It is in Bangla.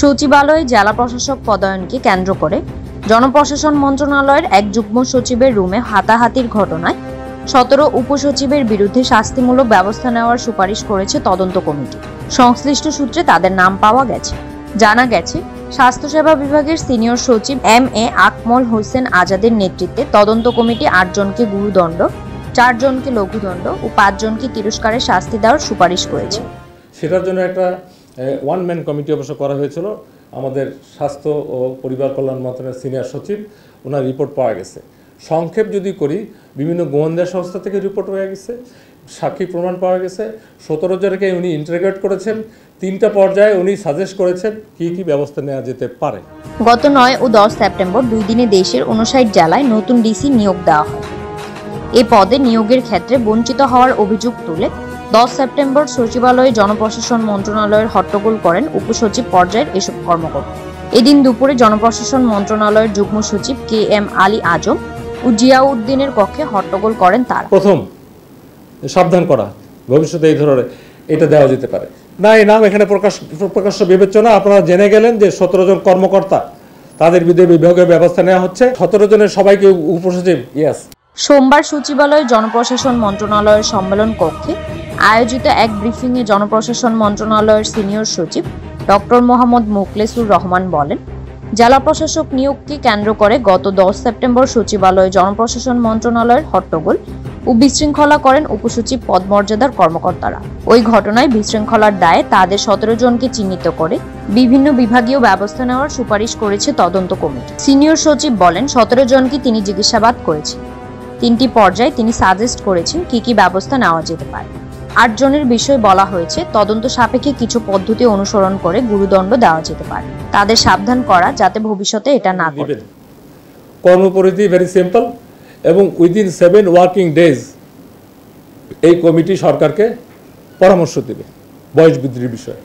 সচিবালয়ে জেলা প্রশাসক পদায়নকে কেন্দ্র করে জনপ্রশাসন মন্ত্রণালয়ের এক যুগ্ম সচিবের রুমে হাতাহাতির ঘটনায় 17 উপসচিবের বিরুদ্ধে শাস্তিমূলক ব্যবস্থা নেওয়ার সুপারিশ করেছে তদন্ত কমিটি। সংশ্লিষ্ট সূত্রে তাদের নাম পাওয়া গেছে। জানা গেছে, স্বাস্থ্যসেবা বিভাগের সিনিয়র সচিব MA আকমল হোসেন আজাদের নেতৃত্বে তদন্ত কমিটি 8 জনকে গুরুদণ্ড, 4 জনকে লঘুদণ্ড ও 5 জনকে তিরস্কারের শাস্তি দেওয়ার সুপারিশ করেছে। সেটার জন্য একটা ওয়ান ম্যান কমিটি অবশ্য করা হয়েছিল। আমাদের স্বাস্থ্য ও পরিবার কল্যাণ মন্ত্রণালয়ের সিনিয়র সচিব, ওনার রিপোর্ট পাওয়া গেছে। সংক্ষেপ যদি করি, বিভিন্ন গোয়েন্দা সংস্থা থেকে রিপোর্ট হয়ে গেছে, সাক্ষী প্রমাণ পাওয়া গেছে। 17 জনকে উনি ইন্টারোগেট করেছেন। 3টা পর্যায়ে উনি সাজেস্ট করেছেন কি কি ব্যবস্থা নেওয়া যেতে পারে। গত 9 ও 10 সেপ্টেম্বর 2 দিনে দেশের 59 জেলায় নতুন ডিসি নিয়োগ দেওয়া হয়। এ পদে নিয়োগের ক্ষেত্রে বঞ্চিত হওয়ার অভিযোগ তুলে 10 সেপ্টেম্বর সচিবালয়ে জনপ্রশাসন মন্ত্রণালয়ের হট্টগোল করেন উপসচিব পর্যায়ের এসব কর্মকর্তা। এদিন দুপুরে জনপ্রশাসন মন্ত্রণালয়ের যুগ্ম সচিব KM আলী আজম ও জিয়াউদ্দিনের কক্ষে হট্টগোল করেন তারা। প্রথম সাবধান করা, ভবিষ্যতে এই ধরনের এটা দেওয়া যেতে পারে না। এই নাম এখানে প্রকাশ্য বিবেচনা। আপনারা জেনে গেলেন যে 17 জন কর্মকর্তা, তাদের বিরুদ্ধে বিভাগীয় ব্যবস্থা নেওয়া হচ্ছে। 17 জনের সবাইকে উপসচিব। ইয়েস। সোমবার সচিবালয় জনপ্রশাসন মন্ত্রণালয়ের সম্মেলন কক্ষে আয়োজিত এক ব্রিফিংয়ে জনপ্রশাসন মন্ত্রণালয়ের সিনিয়র সচিব ডক্টর মোহাম্মদ মুখলেসুর রহমান বলেন, জেলা প্রশাসক নিয়োগকে কেন্দ্র করে গত 10 সেপ্টেম্বর সচিবালয় জনপ্রশাসন মন্ত্রণালয়ের হট্টগোল ও বিশৃঙ্খলা করেন উপসচিব পদমর্যাদার কর্মকর্তারা। ওই ঘটনায় বিশৃঙ্খলার দায়ে তাদের 17 জনকে চিহ্নিত করে বিভিন্ন বিভাগীয় ব্যবস্থা নেওয়ার সুপারিশ করেছে তদন্ত কমিটি। সিনিয়র সচিব বলেন, 17 জনকে তিনি জিজ্ঞাসাবাদ করেছেন। 3টি পর্যায়ে তিনি সাজেস্ট করেছেন কি কি ব্যবস্থা নেওয়া যেতে পারে। 8 জনের বিষয়ে বলা হয়েছে তদন্ত সাপেক্ষে কিছু পদ্ধতি অনুসরণ করে গুরুদণ্ড দেওয়া যেতে পারে। তাদের সাবধান করা যাতে ভবিষ্যতে এটা না করে। কর্মপরিধি ভেরি সিম্পল এবং উইদিন 7 ওয়ার্কিং ডেজ এই কমিটি সরকারকে পরামর্শ দেবে বয়স বৃদ্ধির বিষয়ে।